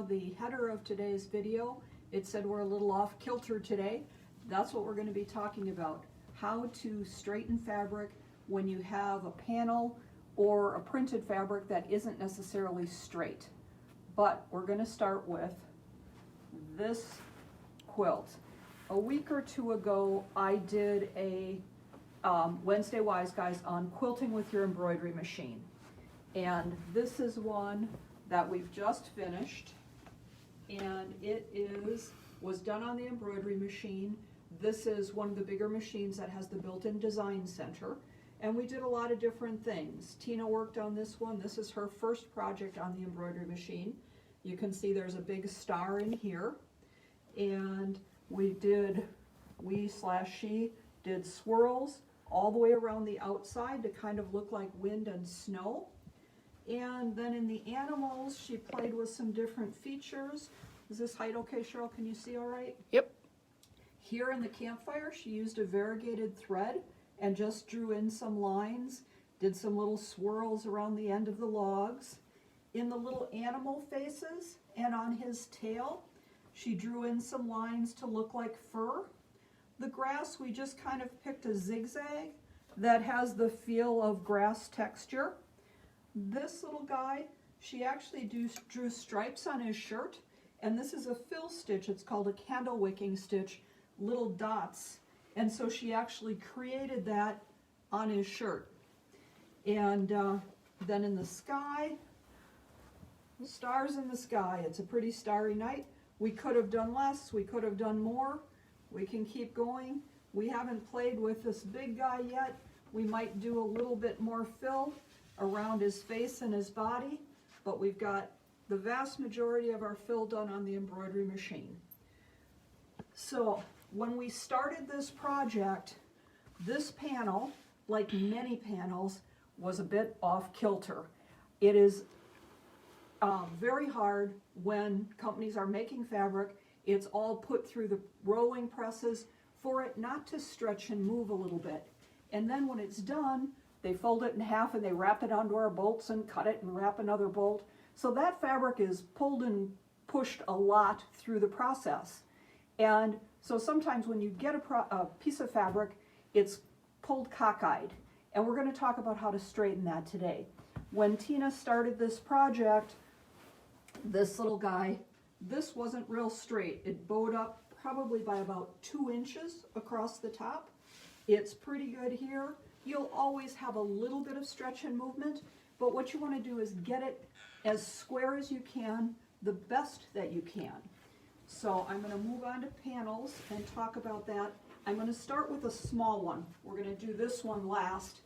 The header of today's video, it said we're a little off kilter today. That's what we're going to be talking about. How to straighten fabric when you have a panel or a printed fabric that isn't necessarily straight. But we're going to start with this quilt. A week or two ago, I did a Wednesday Wise Guys on quilting with your embroidery machine. And this is one that we've just finished. And it was done on the embroidery machine. This is one of the bigger machines that has the built-in design center. And we did a lot of different things. Tina worked on this one. This is her first project on the embroidery machine. You can see there's a big star in here. And she did swirls all the way around the outside to kind of look like wind and snow. And then in the animals, she played with some different features. Is this height okay, Cheryl? Can you see all right? Yep. Here in the campfire, she used a variegated thread and just drew in some lines, did some little swirls around the end of the logs. In the little animal faces and on his tail, she drew in some lines to look like fur. The grass, we just kind of picked a zigzag that has the feel of grass texture. This little guy, she actually drew stripes on his shirt, and this is a fill stitch. It's called a candle wicking stitch, little dots, and so she actually created that on his shirt. And then in the sky, stars in the sky. It's a pretty starry night. We could have done less, we could have done more. We can keep going. We haven't played with this big guy yet. We might do a little bit more fill around his face and his body, but we've got the vast majority of our fill done on the embroidery machine. So when we started this project, this panel, like many panels, was a bit off kilter. It is very hard when companies are making fabric. It's all put through the rolling presses for it not to stretch and move a little bit. And then when it's done, they fold it in half and they wrap it onto our bolts and cut it and wrap another bolt. So that fabric is pulled and pushed a lot through the process. And so sometimes when you get a piece of fabric, it's pulled cockeyed. And we're going to talk about how to straighten that today. When Tina started this project, this little guy, this wasn't real straight. It bowed up probably by about 2 inches across the top. It's pretty good here. You'll always have a little bit of stretch and movement, but what you want to do is get it as square as you can, the best that you can. So I'm going to move on to panels and talk about that. I'm going to start with a small one. We're going to do this one last.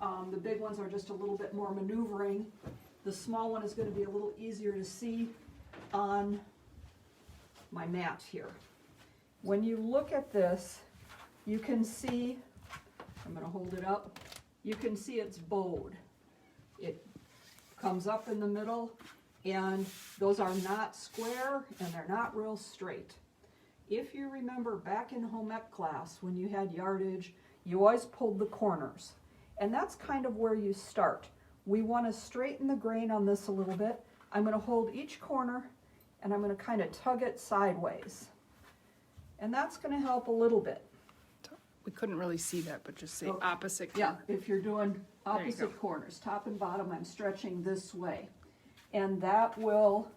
The big ones are just a little bit more maneuvering. The small one is going to be a little easier to see on my mat here. When you look at this, you can see, I'm going to hold it up, you can see it's bowed. It comes up in the middle, and those are not square and they're not real straight. If you remember back in home ec class when you had yardage, you always pulled the corners, and that's kind of where you start. We want to straighten the grain on this a little bit. I'm going to hold each corner and I'm going to kind of tug it sideways. And that's going to help a little bit. We couldn't really see that, but just say opposite Yeah, corner. if you're doing opposite corners, top and bottom, I'm stretching this way. And that will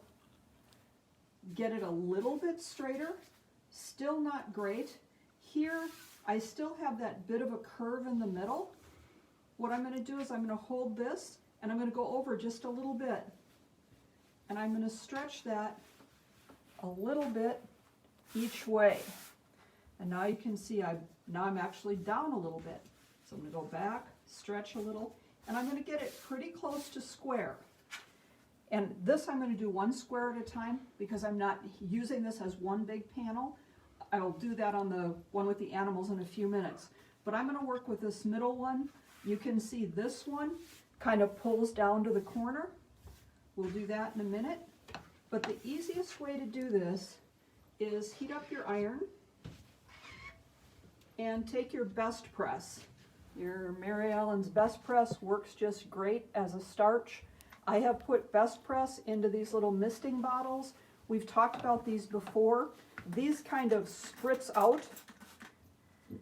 get it a little bit straighter. Still not great. Here, I still have that bit of a curve in the middle. What I'm going to do is I'm going to hold this and I'm going to go over just a little bit. And I'm going to stretch that a little bit each way. And now you can see now I'm actually down a little bit. So I'm going to go back, stretch a little, and I'm going to get it pretty close to square. And this I'm going to do one square at a time because I'm not using this as one big panel. I'll do that on the one with the animals in a few minutes. But I'm going to work with this middle one. You can see this one kind of pulls down to the corner. We'll do that in a minute. But the easiest way to do this is heat up your iron and take your best press. Your Mary Ellen's Best Press works just great as a starch. I have put Best Press into these little misting bottles We've talked about these before. These kind of spritz out.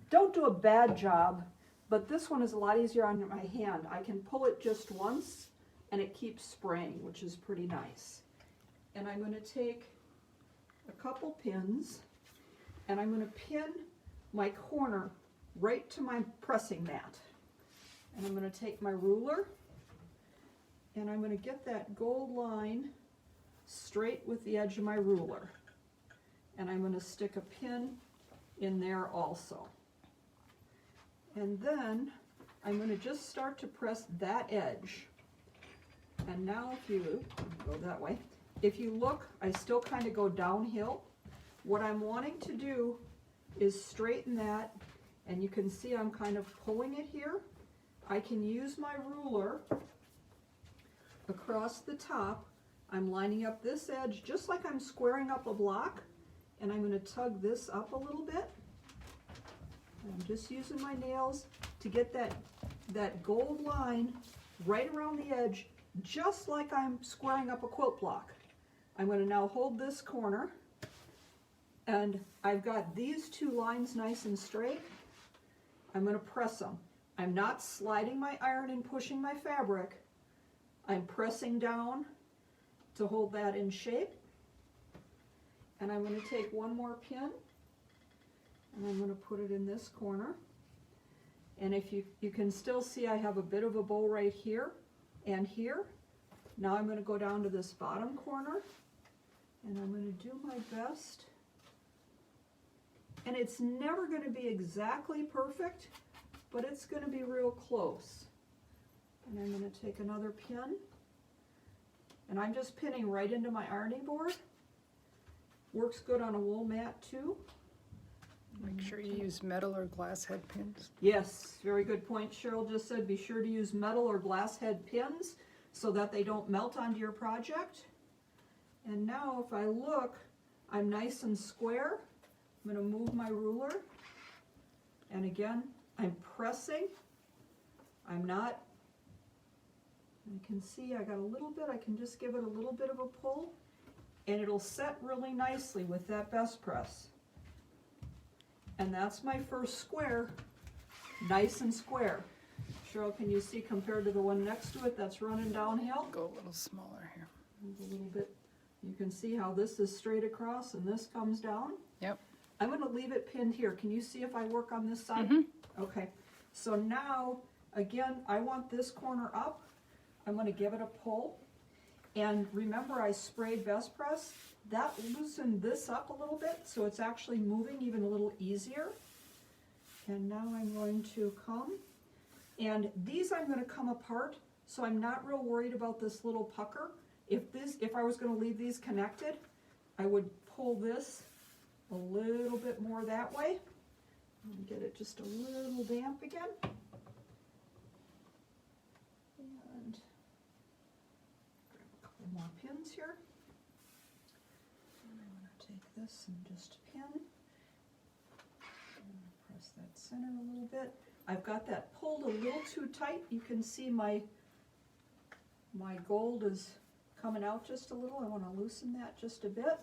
Don't do a bad job, but this one is a lot easier on my hand. I can pull it just once and it keeps spraying, which is pretty nice. And I'm going to take a couple pins and I'm going to pin my corner right to my pressing mat. And I'm going to take my ruler and I'm going to get that gold line straight with the edge of my ruler. And I'm going to stick a pin in there also. And then I'm going to just start to press that edge. And now if you go that way, if you look, I still kind of go downhill. What I'm wanting to do is straighten that, and you can see I'm kind of pulling it here. I can use my ruler across the top. I'm lining up this edge just like I'm squaring up a block, and I'm going to tug this up a little bit. I'm just using my nails to get that gold line right around the edge, just like I'm squaring up a quilt block. I'm going to now hold this corner, and I've got these two lines nice and straight. I'm going to press them. I'm not sliding my iron and pushing my fabric. I'm pressing down to hold that in shape. And I'm going to take one more pin and I'm going to put it in this corner. And if you can still see I have a bit of a bow right here and here. Now I'm going to go down to this bottom corner and I'm going to do my best. And it's never going to be exactly perfect, but it's going to be real close. And I'm going to take another pin and I'm just pinning right into my ironing board. Works good on a wool mat too. Make sure you use metal or glass head pins. Yes, very good point. Cheryl just said be sure to use metal or glass head pins so that they don't melt onto your project. And now if I look, I'm nice and square. I'm going to move my ruler. And again, I'm pressing. I'm not. You can see I got a little bit. I can just give it a little bit of a pull. And it'll set really nicely with that best press. And that's my first square, nice and square. Cheryl, can you see compared to the one next to it that's running downhill? Go a little smaller here. A little bit. You can see how this is straight across and this comes down. Yep. I'm going to leave it pinned here. Can you see if I work on this side? Okay. So now, again, I want this corner up. I'm going to give it a pull. And remember I sprayed Best Press? That loosened this up a little bit, so it's actually moving even a little easier. And now I'm going to come, and these I'm going to come apart, so I'm not real worried about this little pucker. If I was going to leave these connected, I would pull this a little bit more that way. And get it just a little damp again. And grab a couple more pins here. And I'm going to take this and just pin. And press that center a little bit. I've got that pulled a little too tight. You can see my gold is coming out just a little. I want to loosen that just a bit.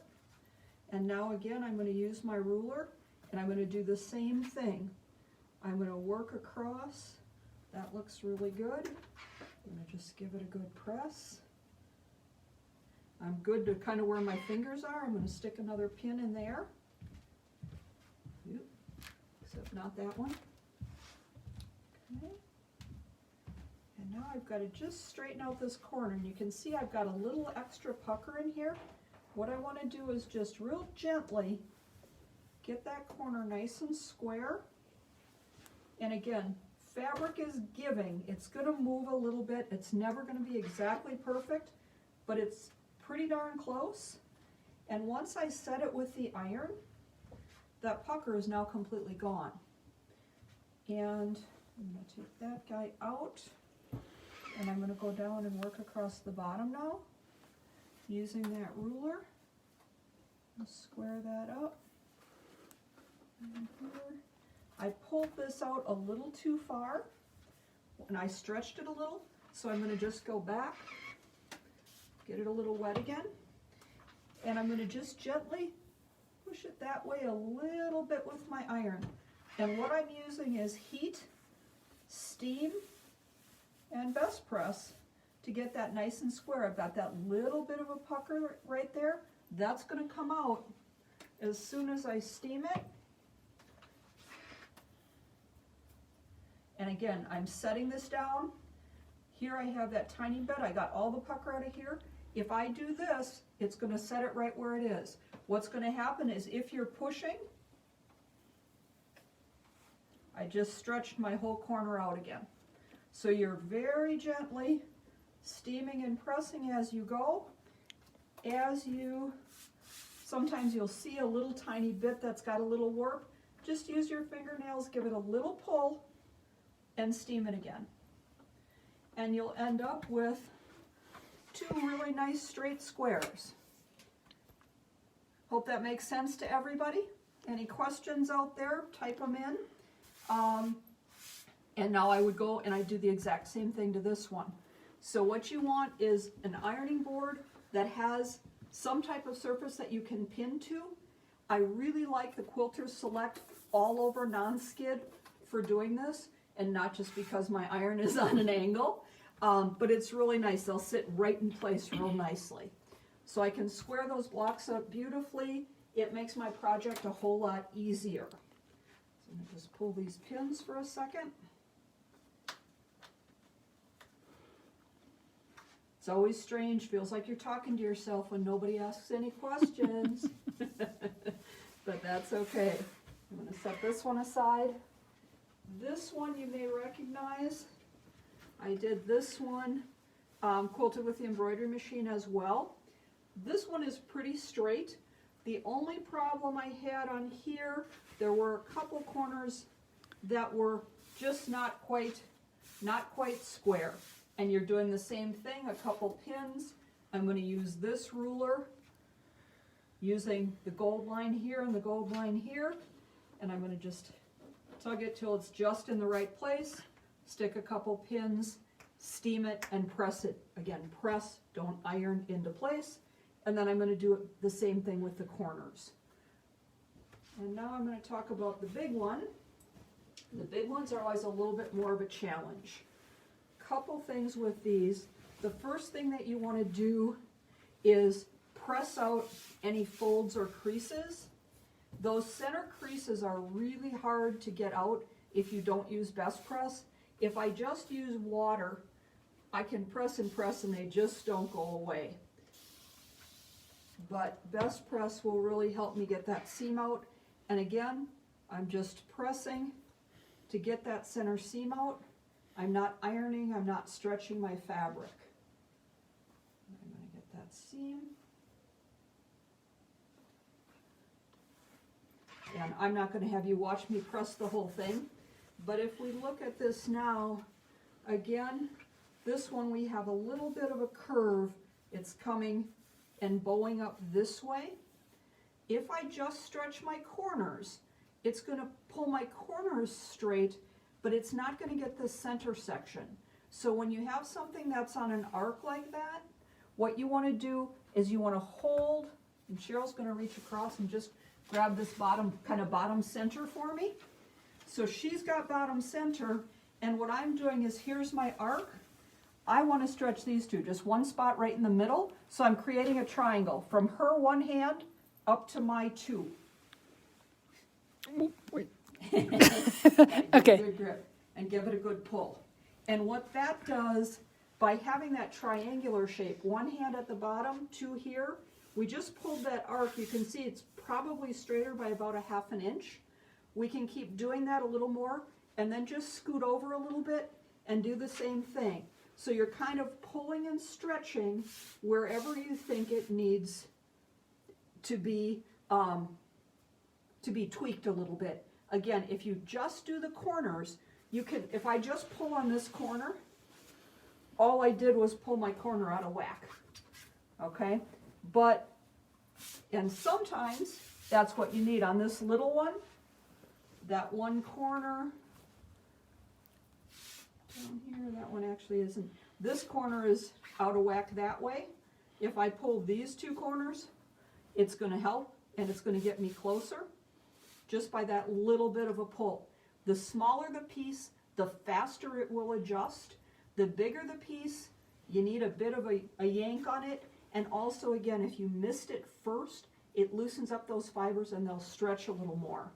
And now again, I'm going to use my ruler and I'm going to do the same thing. I'm going to work across. That looks really good. I'm going to just give it a good press. I'm good to kind of where my fingers are. I'm going to stick another pin in there. Except not that one. Okay. And now I've got to just straighten out this corner. And you can see I've got a little extra pucker in here. What I want to do is just real gently get that corner nice and square. And again, fabric is giving. It's going to move a little bit. It's never going to be exactly perfect, but it's pretty darn close. And once I set it with the iron, that pucker is now completely gone. And I'm going to take that guy out, and I'm going to go down and work across the bottom now, using that ruler. And square that up. And here. I pulled this out a little too far, and I stretched it a little, so I'm going to just go back, get it a little wet again. and I'm gonna just gently push it that way a little bit with my iron. And what I'm using is heat, steam, and best press to get that nice and square. I've got that little bit of a pucker right there. That's gonna come out as soon as I steam it. And again, I'm setting this down. Here I have that tiny bit. I got all the pucker out of here. If I do this, it's gonna set it right where it is. What's gonna happen is if you're pushing, I just stretched my whole corner out again. So you're very gently steaming and pressing as you go. Sometimes you'll see a little tiny bit that's got a little warp. Just use your fingernails, give it a little pull, and steam it again. And you'll end up with two really nice straight squares. Hope that makes sense to everybody. Any questions out there, type them in. And now I would go and I do the exact same thing to this one. So what you want is an ironing board that has some type of surface that you can pin to. I really like the Quilter Select all over non-skid for doing this, and not just because my iron is on an angle, but it's really nice. They'll sit right in place real nicely. So I can square those blocks up beautifully. It makes my project a whole lot easier. So I'm gonna just pull these pins for a second. It's always strange, feels like you're talking to yourself when nobody asks any questions. But that's okay. I'm gonna set this one aside. This one you may recognize. I did this one quilted with the embroidery machine as well. This one is pretty straight. The only problem I had on here, there were a couple corners that were just not quite square. And you're doing the same thing, a couple pins. I'm going to use this ruler using the gold line here and the gold line here. And I'm going to just tug it till it's just in the right place, stick a couple pins, steam it, and press it. Again, press, don't iron into place. And then I'm going to do the same thing with the corners. And now I'm going to talk about the big one. The big ones are always a little bit more of a challenge. Couple things with these. The first thing that you want to do is press out any folds or creases. Those center creases are really hard to get out if you don't use best press. If I just use water, I can press and press and they just don't go away. But best press will really help me get that seam out. And again, I'm just pressing to get that center seam out. I'm not ironing, I'm not stretching my fabric. I'm going to get that seam. And I'm not going to have you watch me press the whole thing. But if we look at this now, again, this one we have a little bit of a curve. It's coming and bowing up this way. If I just stretch my corners, it's going to pull my corners straight, but it's not going to get the center section. So when you have something that's on an arc like that, what you want to do is you want to hold, and Cheryl's going to reach across and just grab this bottom center for me. So she's got bottom center, and what I'm doing is here's my arc. I want to stretch these two, just one spot right in the middle. So I'm creating a triangle from her one hand up to my two. Wait. Okay. Good grip and give it a good pull. And what that does, by having that triangular shape, one hand at the bottom, two here, we just pulled that arc. You can see it's probably straighter by about 1/2 inch. We can keep doing that a little more and then just scoot over a little bit and do the same thing. So you're kind of pulling and stretching wherever you think it needs to be tweaked a little bit. Again, if you just do the corners, you can, if I just pull on this corner, all I did was pull my corner out of whack, okay? But, and sometimes that's what you need on this little one, that one corner down here, that one actually isn't, this corner is out of whack that way. If I pull these two corners, It's gonna help, and it's gonna get me closer just by that little bit of a pull. The smaller the piece, the faster it will adjust. The bigger the piece, you need a bit of a yank on it. And also, again, if you missed it first, it loosens up those fibers and they'll stretch a little more.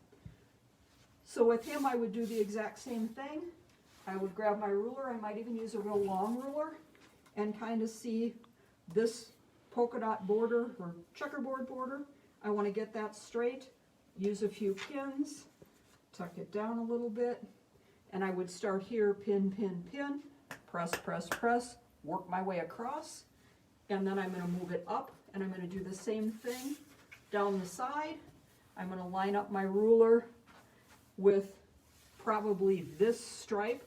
So with him, I would do the exact same thing. I would grab my ruler. I might even use a real long ruler and kind of see this polka dot border or checkerboard border. I want to get that straight. Use a few pins, tuck it down a little bit, and I would start here, pin, pin, pin, press, press, press, work my way across, and then I'm going to move it up, and I'm going to do the same thing down the side. I'm going to line up my ruler with probably this stripe.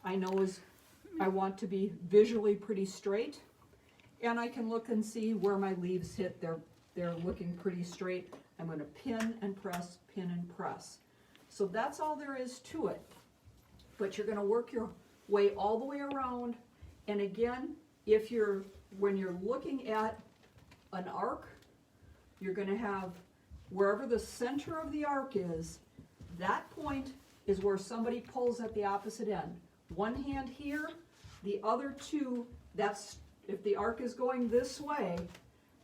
I know I want to be visually pretty straight, and I can look and see where my leaves hit. They're looking pretty straight. I'm going to pin and press, pin and press. So that's all there is to it. But you're going to work your way all the way around. And again, when you're looking at an arc, you're going to have wherever the center of the arc is, that point is where somebody pulls at the opposite end. One hand here, the other two, that's if the arc is going this way,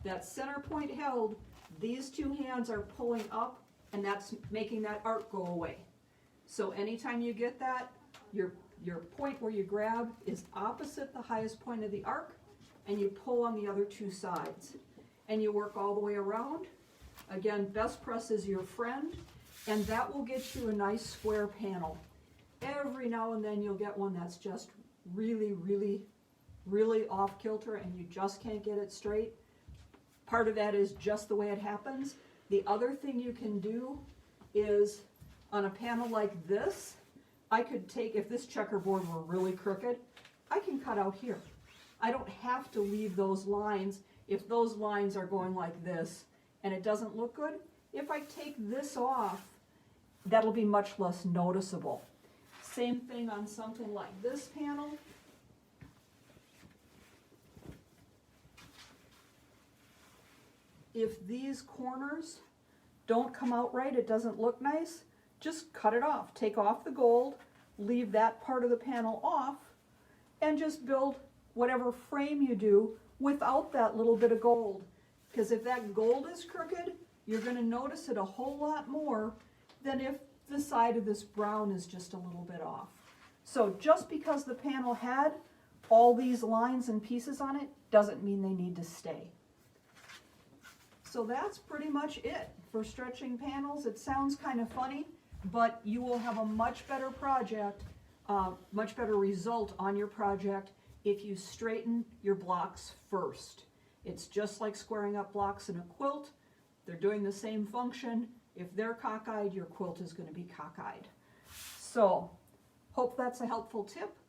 that center point held, these two hands are pulling up, and that's making that arc go away. So anytime you get that, your point where you grab is opposite the highest point of the arc, and you pull on the other two sides. And you work all the way around. Again, best press is your friend, and that will get you a nice square panel. Every now and then you'll get one that's just really, really, really off kilter, and you just can't get it straight. Part of that is just the way it happens. The other thing you can do is on a panel like this, I could take, if this checkerboard were really crooked, I can cut out here. I don't have to leave those lines. If those lines are going like this and it doesn't look good, if I take this off, that'll be much less noticeable. Same thing on something like this panel. If these corners don't come out right, it doesn't look nice, just cut it off. Take off the gold, leave that part of the panel off, and just build whatever frame you do without that little bit of gold. Because if that gold is crooked, you're going to notice it a whole lot more than if the side of this brown is just a little bit off. So just because the panel had all these lines and pieces on it doesn't mean they need to stay. So that's pretty much it for stretching panels. It sounds kind of funny, but you will have a much better project, much better result on your project if you straighten your blocks first. It's just like squaring up blocks in a quilt. They're doing the same function. If they're cockeyed, your quilt is going to be cockeyed. So, hope that's a helpful tip.